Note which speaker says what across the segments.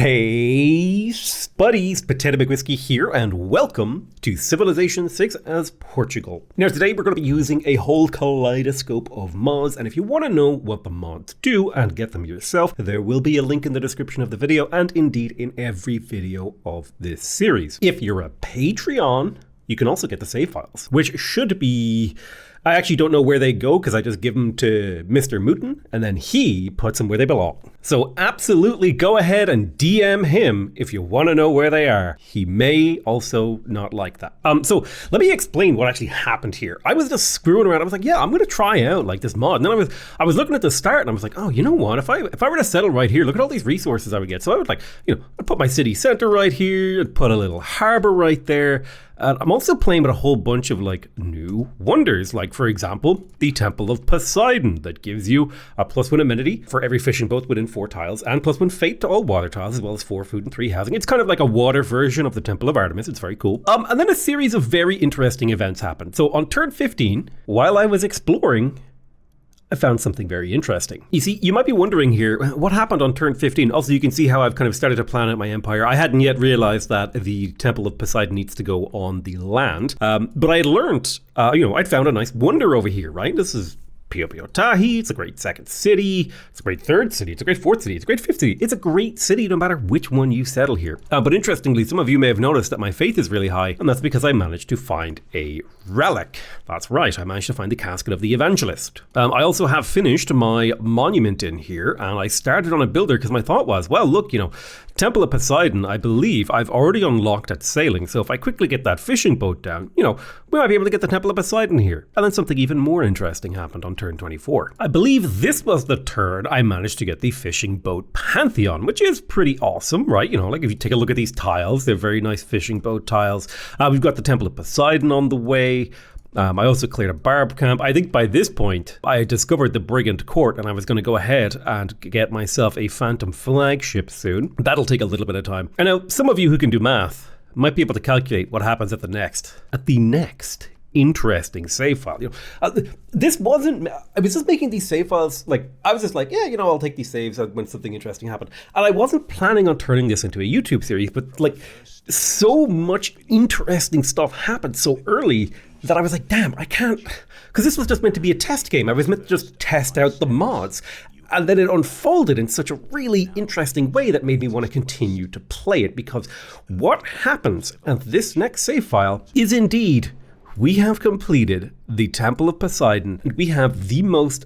Speaker 1: Hey, buddies, Potato McWhiskey here, and welcome to Civilization 6 as Portugal. Now, today we're going to be using a whole kaleidoscope of mods, and if you want to know what the mods do and get them yourself, there will be a link in the description of the video, and indeed in every video of this series. If you're a Patreon, you can also get the save files, which should be... I actually don't know where they go because I just give them to Mr. Mooten and then he puts them where they belong. So absolutely go ahead and DM him if you want to know where they are. He may also not like that. So let me explain what actually happened here. I was just screwing around. I was like, yeah, I'm going to try out like this mod. And then I was looking at the start and I was like, oh, you know what? If I were to settle right here, look at all these resources I would get. So I would I'd put my city center right here, I'd put a little harbor right there. I'm also playing with a whole bunch of new wonders, like for example, the Temple of Poseidon that gives you a +1 amenity for every fishing boat within 4 tiles and +1 fate to all water tiles, as well as 4 food and 3 housing. It's kind of like a water version of the Temple of Artemis. It's very cool. And then a series of very interesting events happened. So on turn 15, while I was exploring, I found something very interesting. You see, you might be wondering here, what happened on turn 15? Also, you can see how I've kind of started to plan out my empire. I hadn't yet realized that the Temple of Poseidon needs to go on the land. But I had learned, I'd found a nice wonder over here, right? This is Tahi. It's a great second city. It's a great third city. It's a great fourth city. It's a great fifth city. It's a great city no matter which one you settle here. But interestingly, some of you may have noticed that my faith is really high, and that's because I managed to find a relic. That's right, I managed to find the casket of the evangelist. I also have finished my monument in here, and I started on a builder because my thought was, well, look, Temple of Poseidon, I believe I've already unlocked at sailing, so if I quickly get that fishing boat down, we might be able to get the Temple of Poseidon here. And then something even more interesting happened on turn 24. I believe this was the turn I managed to get the fishing boat Pantheon, which is pretty awesome, right? If you take a look at these tiles, they're very nice fishing boat tiles. We've got the Temple of Poseidon on the way. I also cleared a barb camp. I think by this point, I had discovered the Brigand Court and I was going to go ahead and get myself a Phantom flagship soon. That'll take a little bit of time. I know some of you who can do math might be able to calculate what happens at the next interesting save file. This wasn't, I was just making these save files, I was just like, yeah, I'll take these saves when something interesting happened. And I wasn't planning on turning this into a YouTube series, but so much interesting stuff happened so early that I was like, damn, I can't, because this was just meant to be a test game. I was meant to just test out the mods. And then it unfolded in such a really interesting way that made me want to continue to play it, because what happens at this next save file is indeed, we have completed the Temple of Poseidon, and we have the most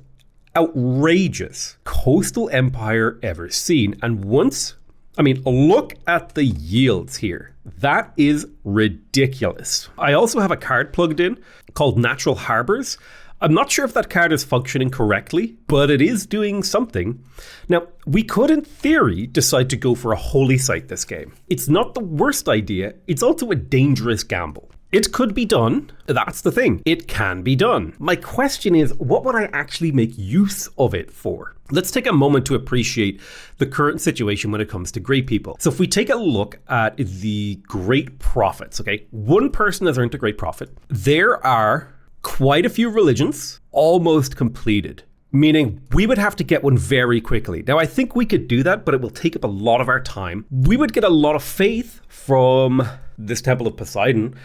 Speaker 1: outrageous coastal empire ever seen. And look at the yields here. That is ridiculous. I also have a card plugged in called Natural Harbors. I'm not sure if that card is functioning correctly, but it is doing something. Now, we could, in theory, decide to go for a holy site this game. It's not the worst idea. It's also a dangerous gamble. It could be done. That's the thing. It can be done. My question is, what would I actually make use of it for? Let's take a moment to appreciate the current situation when it comes to great people. So if we take a look at the great prophets, okay? One person has earned a great prophet. There are quite a few religions almost completed, meaning we would have to get one very quickly. Now, I think we could do that, but it will take up a lot of our time. We would get a lot of faith from this Temple of Poseidon.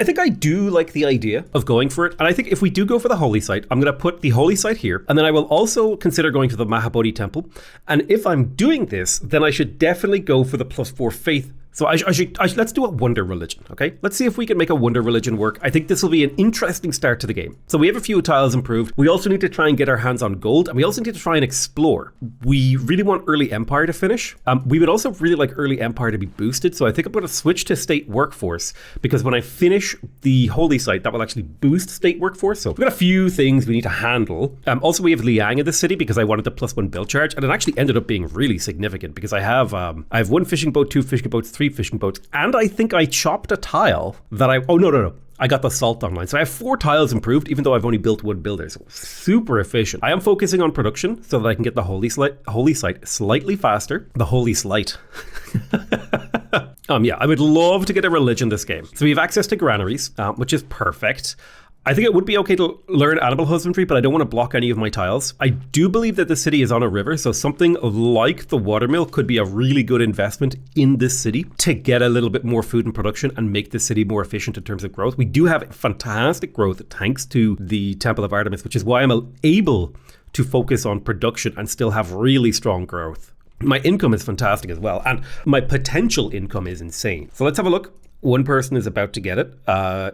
Speaker 1: I think I do like the idea of going for it. And I think if we do go for the holy site, I'm going to put the holy site here. And then I will also consider going to the Mahabodhi temple. And if I'm doing this, then I should definitely go for the +4 faith. So I should let's do a wonder religion, okay? Let's see if we can make a wonder religion work. I think this will be an interesting start to the game. So we have a few tiles improved. We also need to try and get our hands on gold, and we also need to try and explore. We really want early empire to finish. We would also really like early empire to be boosted. So I think I'm going to switch to state workforce, because when I finish the holy site, that will actually boost state workforce. So we've got a few things we need to handle. Also, we have Liang in the city because I wanted the +1 build charge, and it actually ended up being really significant because I have 1 fishing boat, 2 fishing boats, 3 fishing boats, and I think I chopped a tile that I got the salt online. So I have 4 tiles improved, even though I've only built 1 builder. So super efficient. I am focusing on production so that I can get the holy site slightly faster. The holy slight. I would love to get a religion this game. So we have access to granaries, which is perfect. I think it would be okay to learn animal husbandry, but I don't want to block any of my tiles. I do believe that the city is on a river, so something like the watermill could be a really good investment in this city to get a little bit more food and production and make the city more efficient in terms of growth. We do have fantastic growth thanks to the Temple of Artemis, which is why I'm able to focus on production and still have really strong growth. My income is fantastic as well, and my potential income is insane. So let's have a look. One person is about to get it.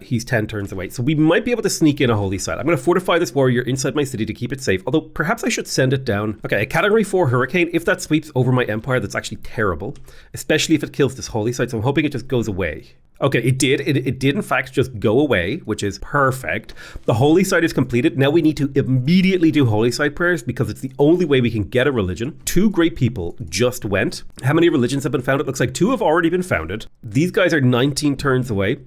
Speaker 1: He's 10 turns away. So we might be able to sneak in a holy site. I'm going to fortify this warrior inside my city to keep it safe. Although perhaps I should send it down. Okay, a category 4 hurricane. If that sweeps over my empire, that's actually terrible. Especially if it kills this holy site. So I'm hoping it just goes away. Okay, it did. It did in fact just go away, which is perfect. The holy site is completed. Now we need to immediately do holy site prayers because it's the only way we can get a religion. 2 great people just went. How many religions have been founded? It looks like 2 have already been founded. These guys are 19 turns away.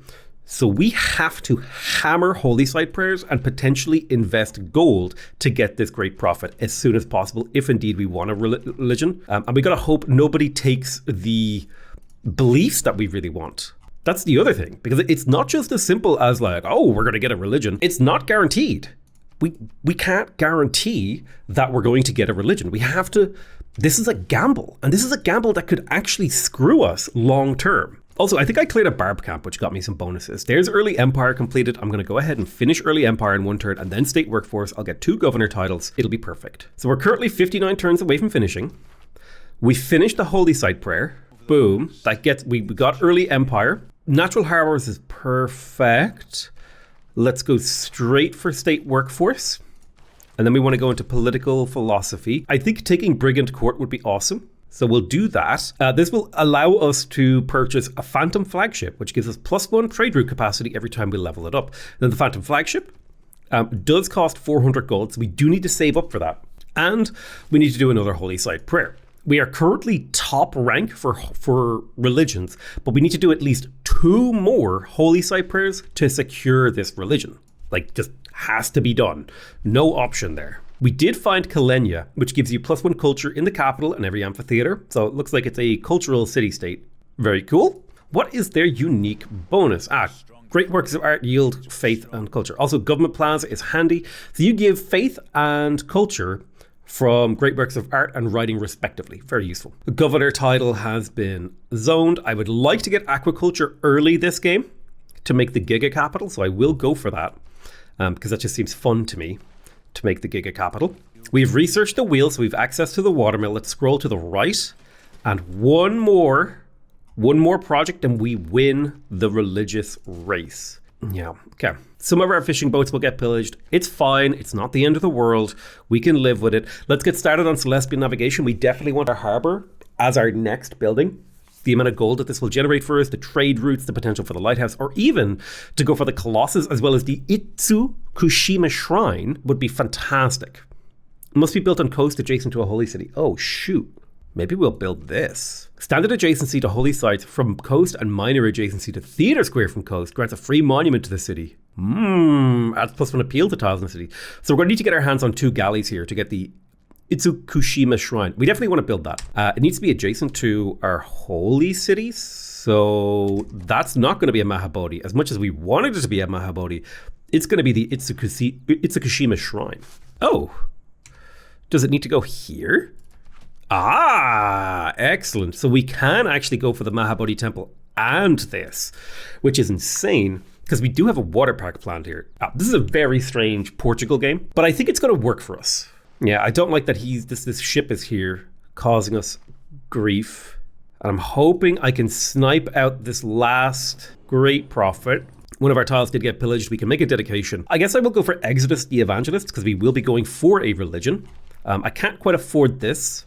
Speaker 1: So we have to hammer holy site prayers and potentially invest gold to get this great profit as soon as possible, if indeed we want a religion. And we got to hope nobody takes the beliefs that we really want. That's the other thing, because it's not just as simple as like, oh, we're going to get a religion. It's not guaranteed. We can't guarantee that we're going to get a religion. We have to, this is a gamble, and this is a gamble that could actually screw us long term. Also, I think I cleared a barb camp, which got me some bonuses. There's early empire completed. I'm going to go ahead and finish early empire in 1 turn and then state workforce. I'll get 2 governor titles. It'll be perfect. So we're currently 59 turns away from finishing. We finished the holy site prayer. Boom. That gets, we got early empire. Natural harbors is perfect. Let's go straight for state workforce. And then we want to go into political philosophy. I think taking Brigand Court would be awesome. So we'll do that. This will allow us to purchase a Phantom Flagship, which gives us +1 trade route capacity every time we level it up. Then the Phantom Flagship does cost 400 gold, so we do need to save up for that. And we need to do another holy site prayer. We are currently top rank for religions, but we need to do at least 2 more holy site prayers to secure this religion. Like, just has to be done. No option there. We did find Kalenia, which gives you +1 culture in the capital and every amphitheater. So it looks like it's a cultural city-state. Very cool. What is their unique bonus? Great works of art yield faith and culture. Also, government plaza is handy. So you give faith and culture from great works of art and writing respectively. Very useful. The governor title has been zoned. I would like to get aquaculture early this game to make the giga capital, so I will go for that because that just seems fun to me to make the giga capital. We've researched the wheel, so we've access to the watermill. Let's scroll to the right, and one more project and we win the religious race. Yeah, okay. Some of our fishing boats will get pillaged. It's fine. It's not the end of the world. We can live with it. Let's get started on Celestial Navigation. We definitely want our harbor as our next building. The amount of gold that this will generate for us, the trade routes, the potential for the lighthouse, or even to go for the Colossus as well as the Itsukushima Shrine would be fantastic. It must be built on coast adjacent to a holy city. Oh, shoot. Maybe we'll build this. Standard adjacency to holy sites from coast and minor adjacency to theater square from coast grants a free monument to the city. Adds +1 appeal to tiles in the city. So we're going to need to get our hands on 2 galleys here to get the Itsukushima Shrine. We definitely want to build that. It needs to be adjacent to our holy cities. So that's not going to be a Mahabodhi. As much as we wanted it to be a Mahabodhi, it's going to be the Itsukushima Shrine. Oh, does it need to go here? Excellent. So we can actually go for the Mahabodhi Temple and this, which is insane because we do have a water park planned here. This is a very strange Portugal game, but I think it's going to work for us. Yeah, I don't like that this ship is here causing us grief. And I'm hoping I can snipe out this last great prophet. One of our tiles did get pillaged. We can make a dedication. I guess I will go for Exodus the Evangelist because we will be going for a religion. I can't quite afford this.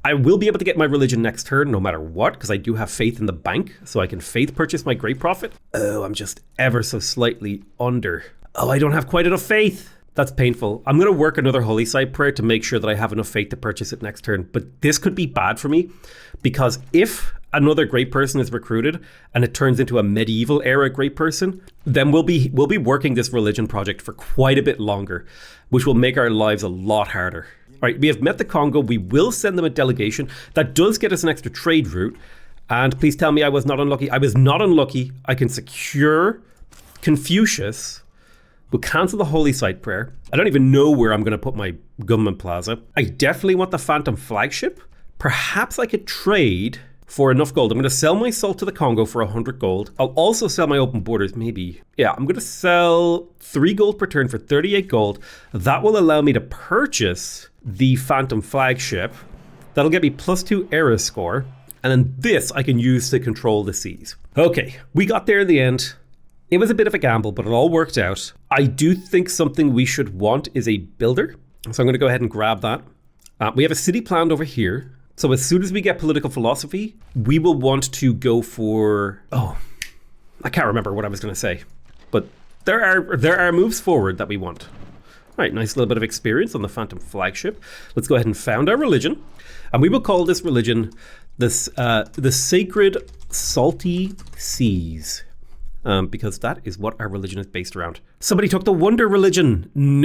Speaker 1: I will be able to get my religion next turn no matter what because I do have faith in the bank, so I can faith purchase my great prophet. Oh, I'm just ever so slightly under. Oh, I don't have quite enough faith. That's painful. I'm going to work another holy site prayer to make sure that I have enough faith to purchase it next turn. But this could be bad for me because if another great person is recruited and it turns into a medieval era great person, then we'll be working this religion project for quite a bit longer, which will make our lives a lot harder. All right, we have met the Congo. We will send them a delegation. That does get us an extra trade route. And please tell me I was not unlucky. I was not unlucky. I can secure Confucius We'll cancel the Holy Site Prayer. I don't even know where I'm going to put my government plaza. I definitely want the Phantom Flagship. Perhaps I could trade for enough gold. I'm going to sell my salt to the Congo for 100 gold. I'll also sell my open borders, maybe. Yeah, I'm going to sell 3 gold per turn for 38 gold. That will allow me to purchase the Phantom Flagship. That'll get me +2 era score. And then this I can use to control the seas. Okay, we got there in the end. It was a bit of a gamble, but it all worked out. I do think something we should want is a builder. So I'm going to go ahead and grab that. We have a city planned over here. So as soon as we get political philosophy, we will want to go for... Oh, I can't remember what I was going to say. But there are moves forward that we want. All right, nice little bit of experience on the Phantom Flagship. Let's go ahead and found our religion. And we will call this religion the Sacred Salty Seas. Because that is what our religion is based around. Somebody took the Wonder religion. No.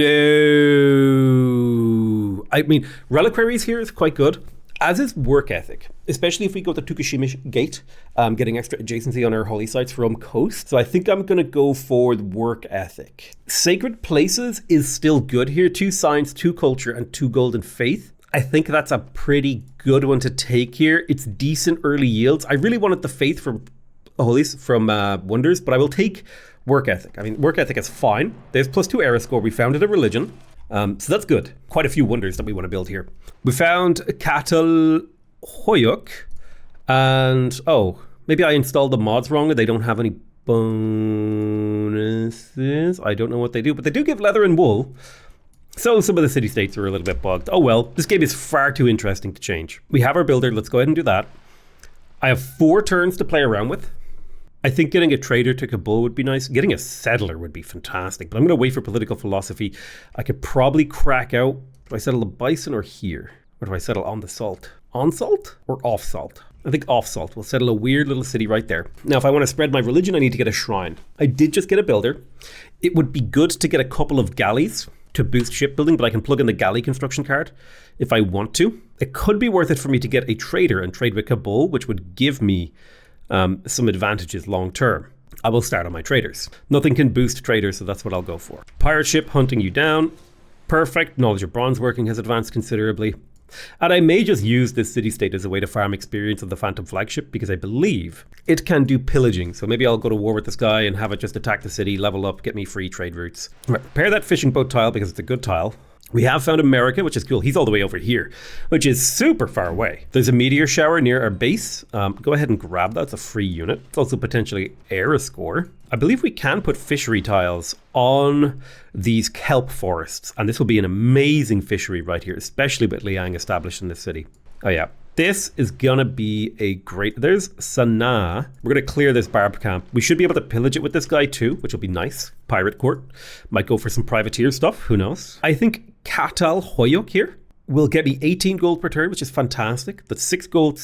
Speaker 1: I mean, reliquaries here is quite good, as is work ethic, especially if we go to Tukushima Gate, getting extra adjacency on our holy sites from coast. So I think I'm going to go for the work ethic. Sacred places is still good here. 2 science, 2 culture, and 2 golden faith. I think that's a pretty good one to take here. It's decent early yields. I really wanted the faith from Wonders, but I will take work ethic. I mean, work ethic is fine. There's +2 era score. We founded a religion. So that's good. Quite a few wonders that we want to build here. We found Katal Hoyuk, and maybe I installed the mods wrong and they don't have any bonuses. I don't know what they do, but they do give leather and wool. So some of the city-states are a little bit bugged. Oh well, this game is far too interesting to change. We have our builder. Let's go ahead and do that. I have 4 turns to play around with. I think getting a trader to Kabul would be nice. Getting a settler would be fantastic, but I'm going to wait for political philosophy. I could probably crack out. Do I settle the bison or here? Or do I settle on the salt? On salt or off salt? I think off salt. We'll settle a weird little city right there. Now, if I want to spread my religion, I need to get a shrine. I did just get a builder. It would be good to get a couple of galleys to boost shipbuilding, but I can plug in the galley construction card if I want to. It could be worth it for me to get a trader and trade with Kabul, which would give me some advantages long term. I will start on my traders. Nothing can boost traders, so that's what I'll go for. Pirate ship hunting you down. Perfect. Knowledge of bronze working has advanced considerably. And I may just use this city-state as a way to farm experience of the Phantom Flagship because I believe it can do pillaging. So maybe I'll go to war with this guy and have it just attack the city, level up, get me free trade routes. Right, repair that fishing boat tile because it's a good tile. We have found America, which is cool. He's all the way over here, which is super far away. There's a meteor shower near our base. Go ahead and grab that. It's a free unit. It's also potentially era score. I believe we can put fishery tiles on these kelp forests, and this will be an amazing fishery right here, especially with Liang established in this city. Oh yeah, this is gonna be a great... There's Sanaa. We're gonna clear this barb camp. We should be able to pillage it with this guy too, which will be nice. Pirate court. Might go for some privateer stuff, who knows? I think Katal Hoyuk here will get me 18 gold per turn, which is fantastic. That's 6 gold,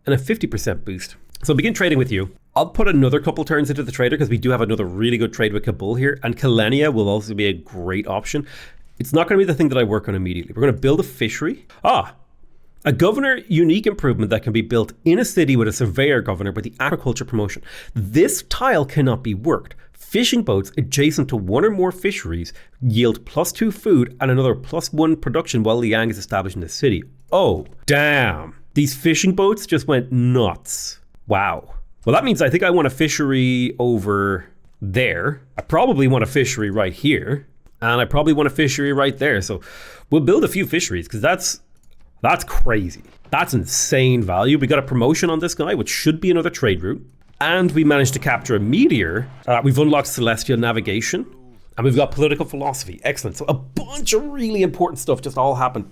Speaker 1: and a 50% boost. So begin trading with you. I'll put another couple turns into the trader because we do have another really good trade with Kabul here, and Kalenia will also be a great option. It's not going to be the thing that I work on immediately. We're going to build a fishery. A governor unique improvement that can be built in a city with a surveyor governor with the agriculture promotion. This tile cannot be worked. Fishing boats adjacent to 1 or more fisheries yield +2 food and another +1 production while Liang is established in the city. Oh, damn. These fishing boats just went nuts. Wow. Well, that means I think I want a fishery over there. I probably want a fishery right here. And I probably want a fishery right there. So we'll build a few fisheries because that's crazy. That's insane value. We got a promotion on this guy, which should be another trade route. And we managed to capture a meteor. We've unlocked celestial navigation. And we've got political philosophy. Excellent. So a bunch of really important stuff just all happened.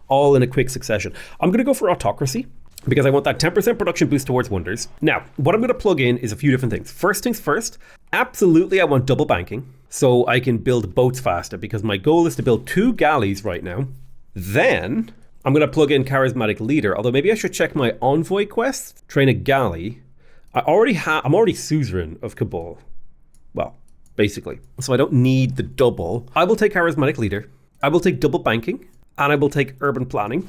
Speaker 1: All in a quick succession. I'm going to go for autocracy because I want that 10% production boost towards wonders. Now, what I'm going to plug in is a few different things. First things first, absolutely I want double banking so I can build boats faster because my goal is to build 2 galleys right now. Then I'm going to plug in charismatic leader, although maybe I should check my envoy quest. Train a galley. I'm already suzerain of Kabul. Well, basically. So I don't need the double. I will take charismatic leader. I will take double banking. And I will take urban planning.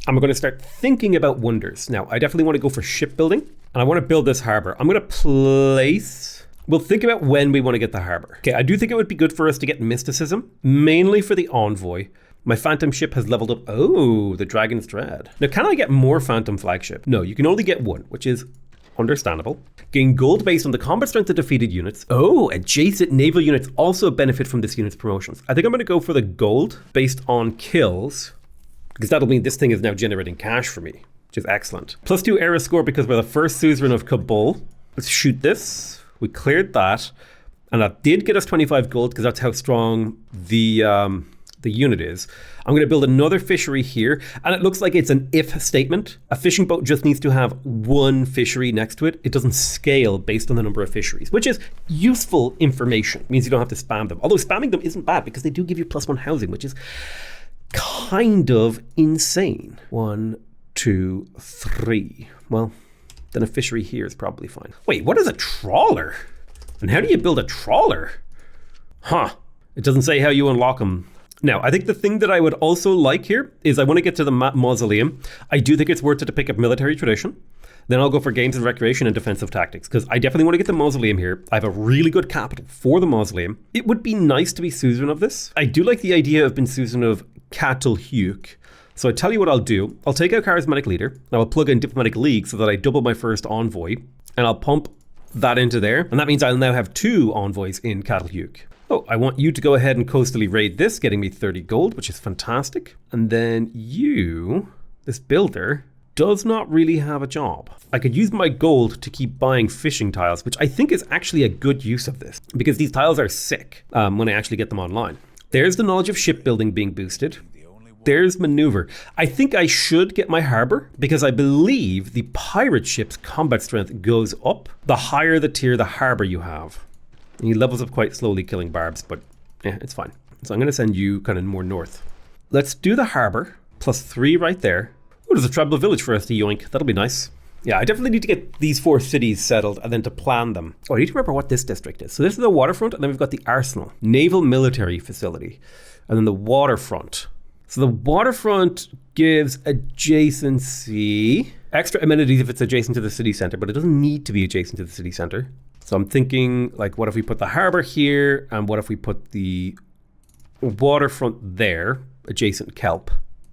Speaker 1: I'm going to start thinking about wonders. Now, I definitely want to go for shipbuilding. And I want to build this harbor. I'm going to place We'll think about when we want to get the harbor. Okay, I do think it would be good for us to get mysticism, mainly for the envoy. My phantom ship has leveled up. Oh, the Dragon's Dread. Now, can I get more phantom flagship? No, you can only get one, which is understandable. Gain gold based on the combat strength of defeated units. Oh, adjacent naval units also benefit from this unit's promotions. I think I'm going to go for the gold based on kills, because that'll mean this thing is now generating cash for me, which is excellent. +2 era score because we're the first suzerain of Kabul. Let's shoot this. We cleared that, and that did get us 25 gold because that's how strong the unit is. I'm going to build another fishery here, and it looks like it's an if statement. A fishing boat just needs to have one fishery next to it. It doesn't scale based on the number of fisheries, which is useful information. It means you don't have to spam them. Although spamming them isn't bad because they do give you +1 housing, which is kind of insane. 1, 2, 3. Well, then a fishery here is probably fine. Wait, what is a trawler? And how do you build a trawler? Huh. It doesn't say how you unlock them. Now, I think the thing that I would also like here is I want to get to the mausoleum. I do think it's worth it to pick up military tradition. Then I'll go for games and recreation and defensive tactics, because I definitely want to get the mausoleum here. I have a really good capital for the mausoleum. It would be nice to be suzerain of this. I do like the idea of being suzerain of Catalhuk. So I tell you what I'll do. I'll take out charismatic leader, and I'll plug in diplomatic league so that I double my first envoy, and I'll pump that into there. And that means I'll now have 2 envoys in Catalhuk. Oh, I want you to go ahead and coastally raid this, getting me 30 gold, which is fantastic. And then you, this builder, does not really have a job. I could use my gold to keep buying fishing tiles, which I think is actually a good use of this, because these tiles are sick when I actually get them online. There's the knowledge of shipbuilding being boosted. There's maneuver. I think I should get my harbor because I believe the pirate ship's combat strength goes up the higher the tier the harbor you have. And he levels up quite slowly, killing barbs, but yeah, it's fine. So I'm going to send you kind of more north. Let's do the harbor, +3 right there. Oh, there's a tribal village for us to yoink. That'll be nice. Yeah, I definitely need to get these 4 cities settled and then to plan them. Oh, I need to remember what this district is. So this is the waterfront, and then we've got the arsenal, naval military facility, and then the waterfront. So the waterfront gives adjacency, extra amenities if it's adjacent to the city center, but it doesn't need to be adjacent to the city center. So I'm thinking, like, what if we put the harbor here, and what if we put the waterfront there, adjacent kelp?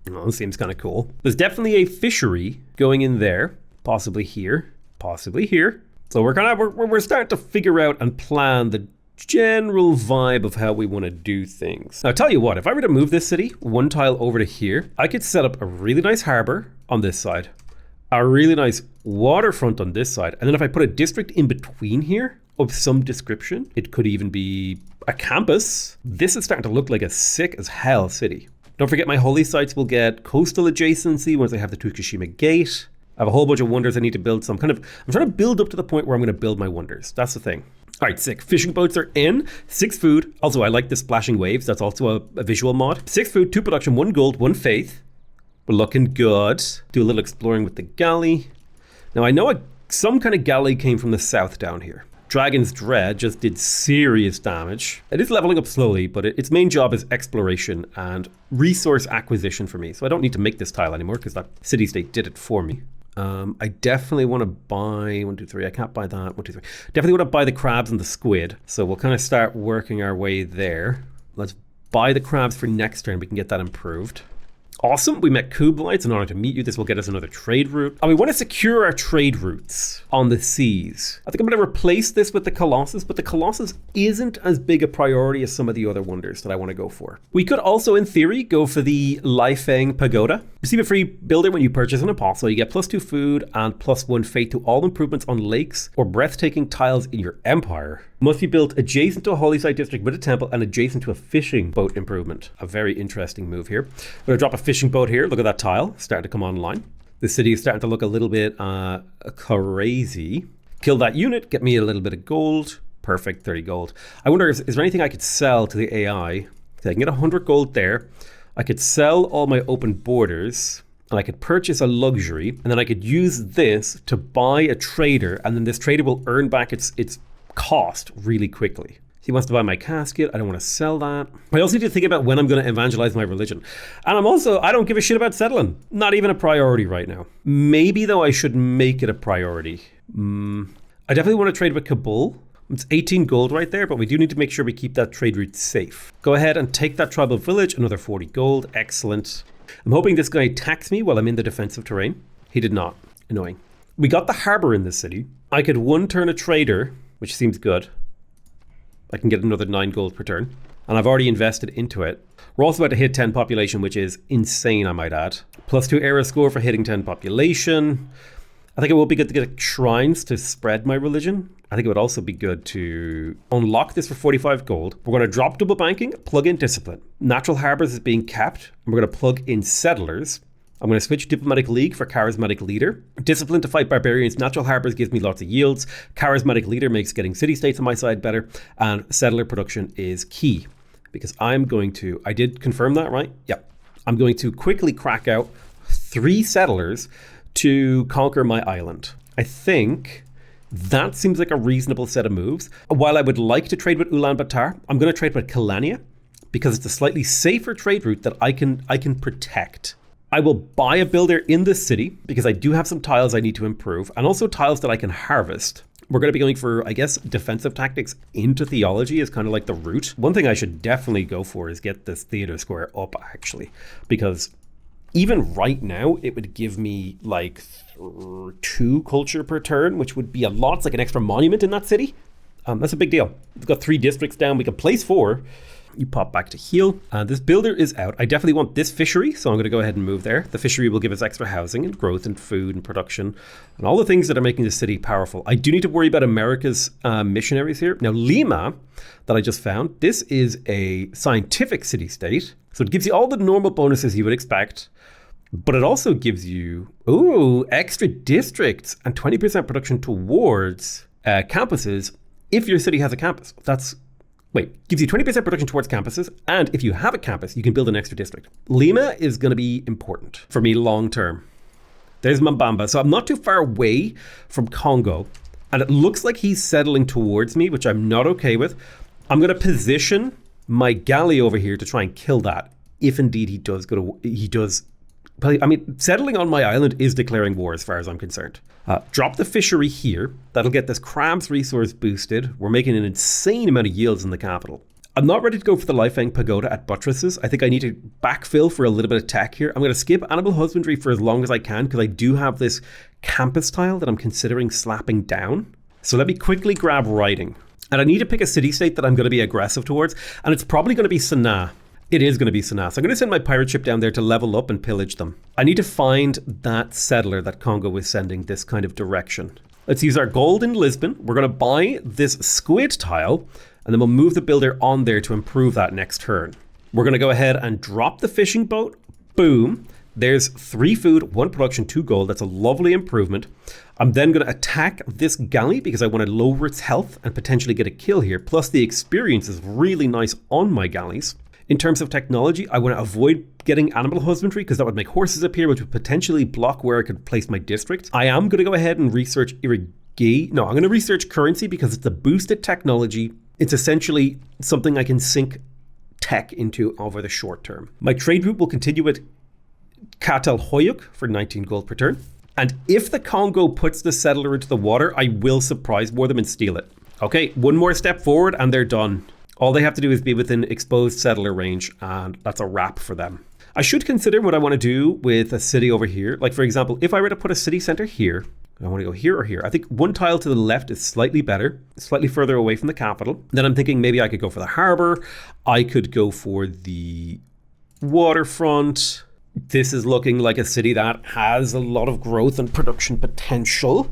Speaker 1: Oh, it seems kind of cool. There's definitely a fishery going in there, possibly here, possibly here. So we're starting to figure out and plan the general vibe of how we want to do things. Now, I'll tell you what, if I were to move this city 1 tile over to here, I could set up a really nice harbor on this side, a really nice waterfront on this side, and then if I put a district in between here of some description, it could even be a campus. This is starting to look like a sick as hell city. Don't forget my holy sites will get coastal adjacency once I have the Tokushima Gate. I have a whole bunch of wonders I need to build, so I'm trying to build up to the point where I'm going to build my wonders. That's the thing. All right, sick. Fishing boats are in. 6 food. Also, I like the splashing waves. That's also a visual mod. 6 food, 2 production, 1 gold, 1 faith. We're looking good. Do a little exploring with the galley. Now, I know some kind of galley came from the south down here. Dragon's Dread just did serious damage. It is leveling up slowly, but its main job is exploration and resource acquisition for me. So I don't need to make this tile anymore because that city-state did it for me. I definitely want to buy 1, 2, 3. I can't buy that. 1, 2, 3. Definitely want to buy the crabs and the squid. So we'll kind of start working our way there. Let's buy the crabs for next turn. We can get that improved. Awesome. We met Kublai. It's an honor to meet you. This will get us another trade route. And we want to secure our trade routes on the seas. I think I'm going to replace this with the Colossus, but the Colossus isn't as big a priority as some of the other wonders that I want to go for. We could also, in theory, go for the Laifeng Pagoda. Receive a free builder when you purchase an apostle. You get +2 food and +1 faith to all improvements on lakes or breathtaking tiles in your empire. Must be built adjacent to a holy site district with a temple and adjacent to a fishing boat improvement. A very interesting move here. I'm going to drop a fishing boat here. Look at that tile starting to come online. The city is starting to look a little bit crazy. Kill that unit, get me a little bit of gold. Perfect, 30 gold. I wonder, is there anything I could sell to the AI? Okay, I can get 100 gold there. I could sell all my open borders, and I could purchase a luxury, and then I could use this to buy a trader, and then this trader will earn back its cost really quickly. He wants to buy my casket. I don't want to sell that. I also need to think about when I'm going to evangelize my religion. And I don't give a shit about settling. Not even a priority right now. Maybe though I should make it a priority. I definitely want to trade with Kabul. It's 18 gold right there, but we do need to make sure we keep that trade route safe. Go ahead and take that tribal village, another 40 gold, excellent. I'm hoping this guy attacks me while I'm in the defensive terrain. He did not, annoying. We got the harbor in this city. I could one turn a trader, which seems good. I can get another 9 gold per turn. And I've already invested into it. We're also about to hit 10 population, which is insane, I might add. +2 era score for hitting 10 population. I think it would be good to get shrines to spread my religion. I think it would also be good to unlock this for 45 gold. We're going to drop double banking, plug in discipline. Natural harbors is being capped, and we're going to plug in settlers. I'm going to switch diplomatic league for charismatic leader. Discipline to fight barbarians. Natural harbors gives me lots of yields. Charismatic leader makes getting city states on my side better. And settler production is key. Because I'm going to, I did confirm that, right? Yep. I'm going to quickly crack out 3 settlers to conquer my island. I think that seems like a reasonable set of moves. While I would like to trade with Ulaanbaatar, I'm going to trade with Kalania because it's a slightly safer trade route that I can protect. I will buy a builder in this city because I do have some tiles I need to improve and also tiles that I can harvest. We're going to be going for, I guess, defensive tactics into theology is kind of like the route. One thing I should definitely go for is get this theater square up, actually, because even right now, it would give me like 2 culture per turn, which would be a lot. It's like an extra monument in that city. That's a big deal. We've got 3 districts down. We can place 4. You pop back to heal. This builder is out. I definitely want this fishery, so I'm going to go ahead and move there. The fishery will give us extra housing and growth and food and production and all the things that are making the city powerful. I do need to worry about America's missionaries here. Now, Lima, that I just found, this is a scientific city-state, so it gives you all the normal bonuses you would expect, but it also gives you, extra districts and 20% production towards campuses if your city has a campus. Gives you 20% production towards campuses, and if you have a campus, you can build an extra district. Lima is going to be important for me long term. There's Mambamba. So I'm not too far away from Congo, and it looks like he's settling towards me, which I'm not okay with. I'm going to position my galley over here to try and kill that, if indeed he does go to... I mean, settling on my island is declaring war as far as I'm concerned. Drop the fishery here. That'll get this crabs resource boosted. We're making an insane amount of yields in the capital. I'm not ready to go for the Lifeng Pagoda at buttresses. I think I need to backfill for a little bit of tech here. I'm going to skip animal husbandry for as long as I can because I do have this campus tile that I'm considering slapping down. So let me quickly grab writing. And I need to pick a city-state that I'm going to be aggressive towards. And it's probably going to be Sanaa. It is going to be Sanaa. So I'm going to send my pirate ship down there to level up and pillage them. I need to find that settler that Congo is sending this kind of direction. Let's use our gold in Lisbon. We're going to buy this squid tile, and then we'll move the builder on there to improve that next turn. We're going to go ahead and drop the fishing boat. Boom. There's 3 food, 1 production, 2 gold. That's a lovely improvement. I'm then going to attack this galley because I want to lower its health and potentially get a kill here. Plus the experience is really nice on my galleys. In terms of technology, I want to avoid getting animal husbandry because that would make horses appear, which would potentially block where I could place my district. I am going to go ahead and research I'm going to research currency because it's a boosted technology. It's essentially something I can sink tech into over the short term. My trade route will continue with Catalhoyuk for 19 gold per turn. And if the Congo puts the settler into the water, I will surprise war them and steal it. Okay, 1 more step forward and they're done. All they have to do is be within exposed settler range, and that's a wrap for them. I should consider what I want to do with a city over here. Like, for example, if I were to put a city center here, I want to go here or here. I think 1 tile to the left is slightly better, slightly further away from the capital. Then I'm thinking maybe I could go for the harbor. I could go for the waterfront. This is looking like a city that has a lot of growth and production potential.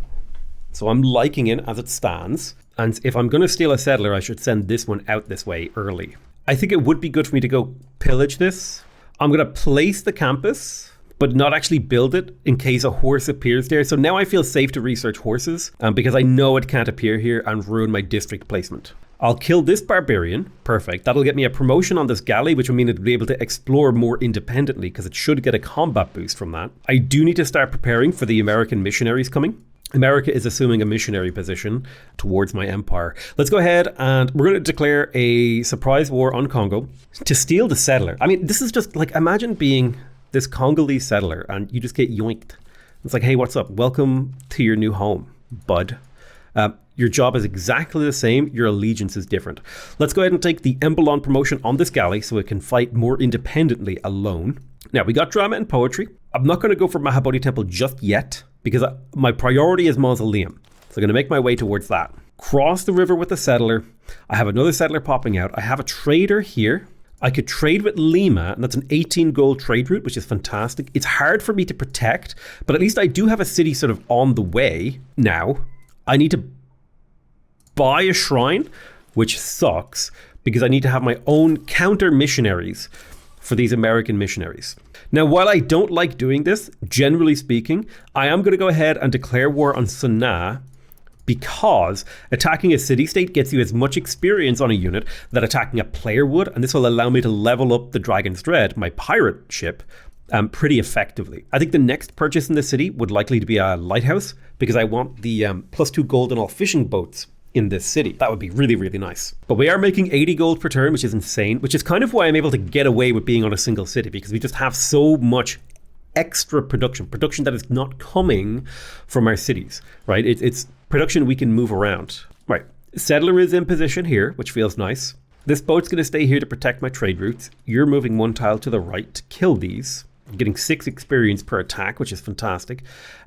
Speaker 1: So I'm liking it as it stands. And if I'm going to steal a settler, I should send this one out this way early. I think it would be good for me to go pillage this. I'm going to place the campus, but not actually build it in case a horse appears there. So now I feel safe to research horses because I know it can't appear here and ruin my district placement. I'll kill this barbarian. Perfect. That'll get me a promotion on this galley, which will mean it'll be able to explore more independently because it should get a combat boost from that. I do need to start preparing for the American missionaries coming. America is assuming a missionary position towards my empire. Let's go ahead and we're going to declare a surprise war on Congo to steal the settler. I mean, this is just like, imagine being this Congolese settler and you just get yoinked. It's like, hey, what's up? Welcome to your new home, bud. Your job is exactly the same. Your allegiance is different. Let's go ahead and take the Emballon promotion on this galley so it can fight more independently alone. Now, we got drama and poetry. I'm not going to go for Mahabodhi Temple just yet because my priority is Mausoleum. So I'm going to make my way towards that. Cross the river with a settler. I have another settler popping out. I have a trader here. I could trade with Lima, and that's an 18 gold trade route, which is fantastic. It's hard for me to protect, but at least I do have a city sort of on the way now. I need to buy a shrine, which sucks, because I need to have my own counter missionaries for these American missionaries. Now, while I don't like doing this, generally speaking, I am going to go ahead and declare war on Sanaa, because attacking a city-state gets you as much experience on a unit that attacking a player would, and this will allow me to level up the Dragon's Dread, my pirate ship, pretty effectively. I think the next purchase in the city would likely to be a lighthouse, because I want the +2 gold on all fishing boats in this city. That would be really, really nice. But we are making 80 gold per turn, which is insane, which is kind of why I'm able to get away with being on a single city, because we just have so much extra production that is not coming from our cities, right? It's production we can move around. Right, settler is in position here, which feels nice. This boat's going to stay here to protect my trade routes. You're moving 1 tile to the right to kill these. I'm getting 6 experience per attack, which is fantastic.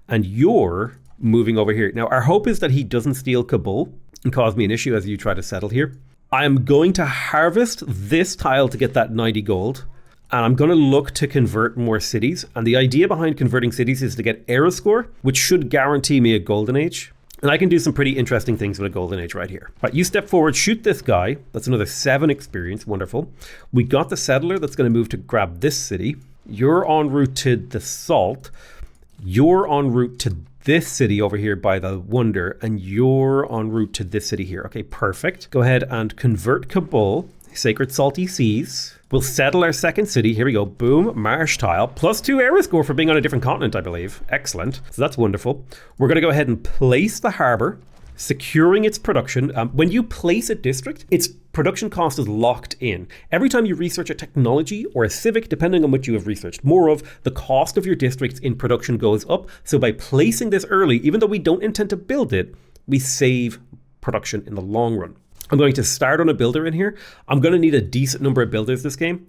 Speaker 1: And you're moving over here. Now, our hope is that he doesn't steal Kabul and cause me an issue as you try to settle here. I am going to harvest this tile to get that 90 gold. And I'm going to look to convert more cities. And the idea behind converting cities is to get era score, which should guarantee me a golden age. And I can do some pretty interesting things with a golden age right here. Right, you step forward, shoot this guy. That's another 7 experience. Wonderful. We got the settler that's going to move to grab this city. You're en route to the Salt. You're en route to this city over here by the Wonder. And you're en route to this city here. Okay, perfect. Go ahead and convert Kabul. Sacred Salty Seas. We'll settle our second city. Here we go. Boom. Marsh tile. +2 era score for being on a different continent, I believe. Excellent. So that's wonderful. We're going to go ahead and place the harbor, securing its production. When you place a district, its production cost is locked in. Every time you research a technology or a civic, depending on what you have researched more of, the cost of your districts in production goes up. So by placing this early, even though we don't intend to build it, we save production in the long run. I'm going to start on a builder in here. I'm going to need a decent number of builders this game.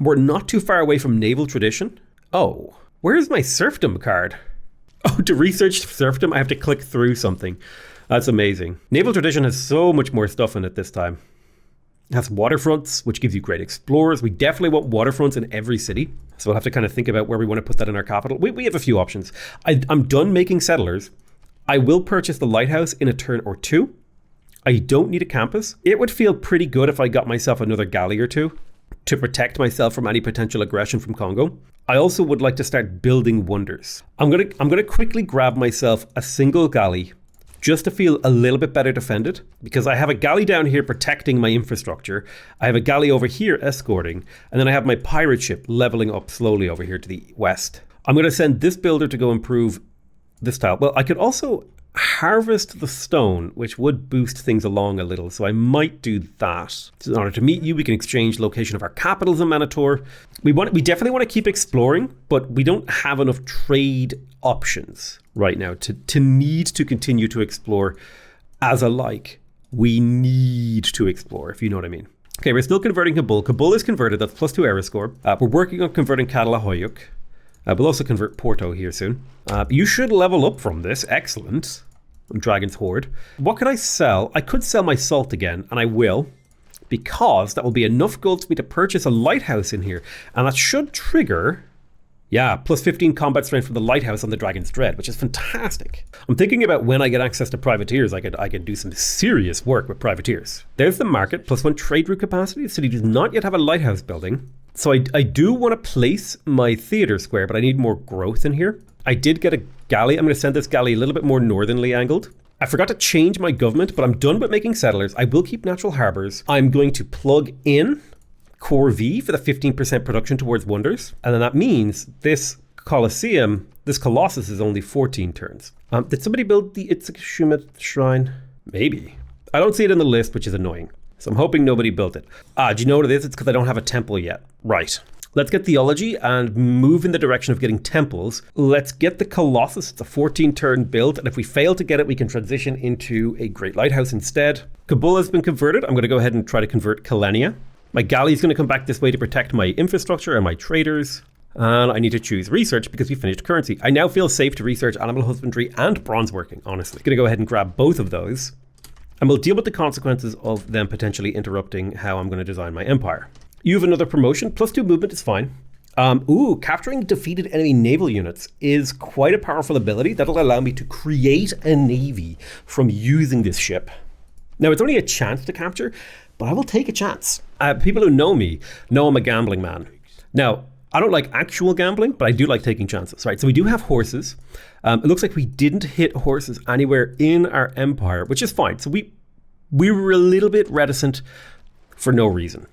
Speaker 1: We're not too far away from naval tradition. Oh, where's my serfdom card? Oh, to research serfdom, I have to click through something. That's amazing. Naval tradition has so much more stuff in it this time. It has waterfronts, which gives you great explorers. We definitely want waterfronts in every city. So we'll have to kind of think about where we want to put that in our capital. We have a few options. I'm done making settlers. I will purchase the lighthouse in a turn or 2. I don't need a campus. It would feel pretty good if I got myself another galley or 2 to protect myself from any potential aggression from Congo. I also would like to start building wonders. I'm gonna quickly grab myself a single galley just to feel a little bit better defended, because I have a galley down here protecting my infrastructure. I have a galley over here escorting, and then I have my pirate ship leveling up slowly over here to the west. I'm gonna send this builder to go improve this tile. Well, I could also harvest the stone, which would boost things along a little, so I might do that. In order to meet you, we can exchange location of our capitals in Manitor. We definitely want to keep exploring, but we don't have enough trade options right now to need to continue to explore as a like. We need to explore, if you know what I mean. Okay, we're still converting Kabul. Kabul is converted, that's +2 era score. We're working on converting Katalahoyuk. We'll also convert Porto here soon. You should level up from this. Excellent. Dragon's Horde. What could I sell? I could sell my salt again, and I will, because that will be enough gold for me to purchase a lighthouse in here. And that should trigger, yeah, +15 combat strength from the lighthouse on the Dragon's Dread, which is fantastic. I'm thinking about when I get access to privateers, I could do some serious work with privateers. There's the market, +1 trade route capacity. The city does not yet have a lighthouse building. So I do want to place my theater square, but I need more growth in here. I did get a galley. I'm going to send this galley a little bit more northernly angled. I forgot to change my government, but I'm done with making settlers. I will keep natural harbors. I'm going to plug in Core V for the 15% production towards wonders. And then that means this Colosseum, this Colossus is only 14 turns. Did somebody build the Itsukushima Shrine? Maybe. I don't see it in the list, which is annoying. So I'm hoping nobody built it. Do you know what it is? It's because I don't have a temple yet. Right. Let's get theology and move in the direction of getting temples. Let's get the Colossus. It's a 14-turn build, and if we fail to get it, we can transition into a Great Lighthouse instead. Kabul has been converted. I'm going to go ahead and try to convert Kalenia. My galley is going to come back this way to protect my infrastructure and my traders. And I need to choose research because we finished currency. I now feel safe to research animal husbandry and bronze working, honestly. Going to go ahead and grab both of those. And we'll deal with the consequences of them potentially interrupting how I'm going to design my empire. You have another promotion. +2 movement is fine. Capturing defeated enemy naval units is quite a powerful ability that'll allow me to create a navy from using this ship. Now, it's only a chance to capture, but I will take a chance. People who know me know I'm a gambling man. Now, I don't like actual gambling, but I do like taking chances, right? So we do have horses. It looks like we didn't hit horses anywhere in our empire, which is fine. So we were a little bit reticent for no reason.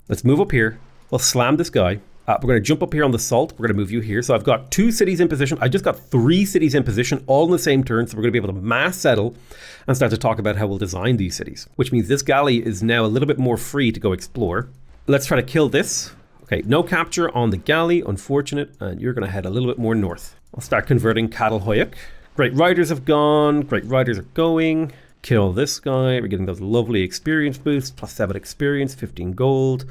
Speaker 1: Let's move up here. We'll slam this guy. We're going to jump up here on the salt. We're going to move you here. So I've got 2 cities in position. I just got 3 cities in position, all in the same turn. So we're going to be able to mass settle and start to talk about how we'll design these cities, which means this galley is now a little bit more free to go explore. Let's try to kill this. Okay, no capture on the galley, unfortunate, and you're going to head a little bit more north. I'll start converting Cattle Hoyuk. Great Riders have gone, Great Riders are going. Kill this guy, we're getting those lovely experience boosts, +7 experience, 15 gold.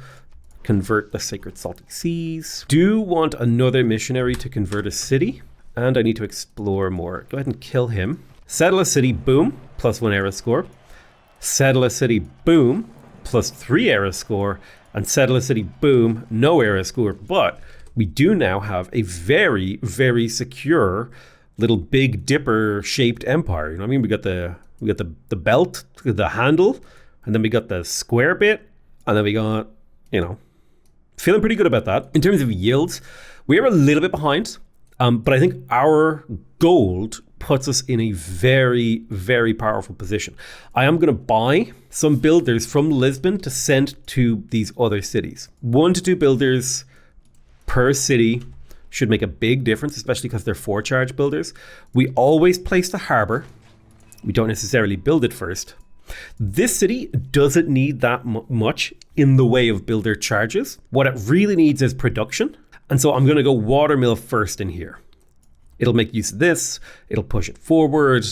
Speaker 1: Convert the Sacred Salty Seas. Do want another missionary to convert a city, and I need to explore more. Go ahead and kill him. Settle a city, boom, +1 era score. Settle a city, boom, +3 era score. And settle a city, boom, no era score. But we do now have a very, very secure little Big Dipper shaped empire. You know what I mean? We got the belt, the handle, and then we got the square bit, and then we got, feeling pretty good about that. In terms of yields, we're a little bit behind, but I think our gold puts us in a very, very powerful position. I am going to buy some builders from Lisbon to send to these other cities. 1 to 2 builders per city should make a big difference, especially because they're 4-charge builders. We always place the harbor. We don't necessarily build it first. This city doesn't need that much in the way of builder charges. What it really needs is production. And so I'm going to go watermill first in here. It'll make use of this. It'll push it forward.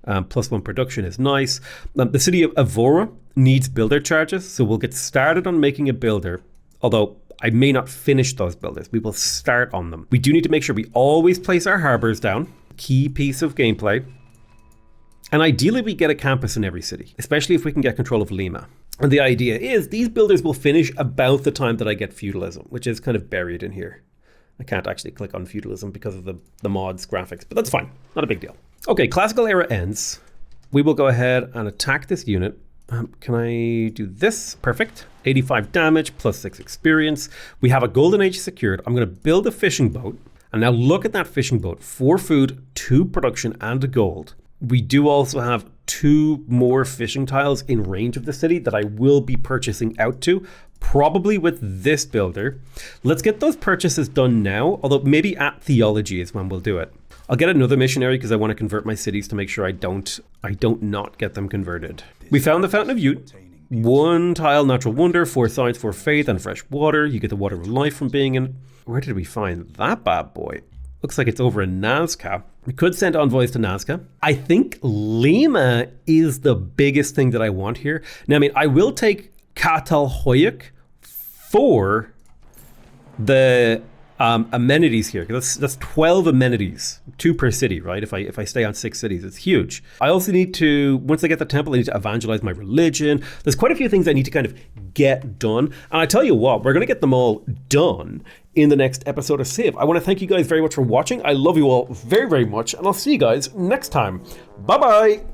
Speaker 1: +1 production is nice. The city of Evora needs builder charges, so we'll get started on making a builder, although I may not finish those builders. We will start on them. We do need to make sure we always place our harbors down. Key piece of gameplay. And ideally we get a campus in every city, especially if we can get control of Lima. And the idea is these builders will finish about the time that I get feudalism, which is kind of buried in here. I can't actually click on feudalism because of the mod's graphics, but that's fine. Not a big deal. Okay, classical era ends. We will go ahead and attack this unit. Can I do this? Perfect. 85 damage, +6 experience. We have a golden age secured. I'm going to build a fishing boat. And now look at that fishing boat. 4 food, 2 production, and gold. We do also have 2 more fishing tiles in range of the city that I will be purchasing out to, probably with this builder. Let's get those purchases done now, although maybe at theology is when we'll do it. I'll get another missionary because I want to convert my cities to make sure I don't not get them converted. We found the Fountain of Youth. 1 tile, natural wonder, 4 science, 4 faith, and fresh water. You get the water of life from being in. Where did we find that bad boy? Looks like it's over in Nazca. We could send envoys to Nazca. I think Lima is the biggest thing that I want here. Now, I mean, I will take Cattle Hoyuk for the amenities here. That's 12 amenities, 2 per city, right? If I stay on 6 cities, it's huge. I also need to, once I get the temple, I need to evangelize my religion. There's quite a few things I need to kind of get done. And I tell you what, we're going to get them all done in the next episode of Civ. I want to thank you guys very much for watching. I love you all very, very much. And I'll see you guys next time. Bye-bye.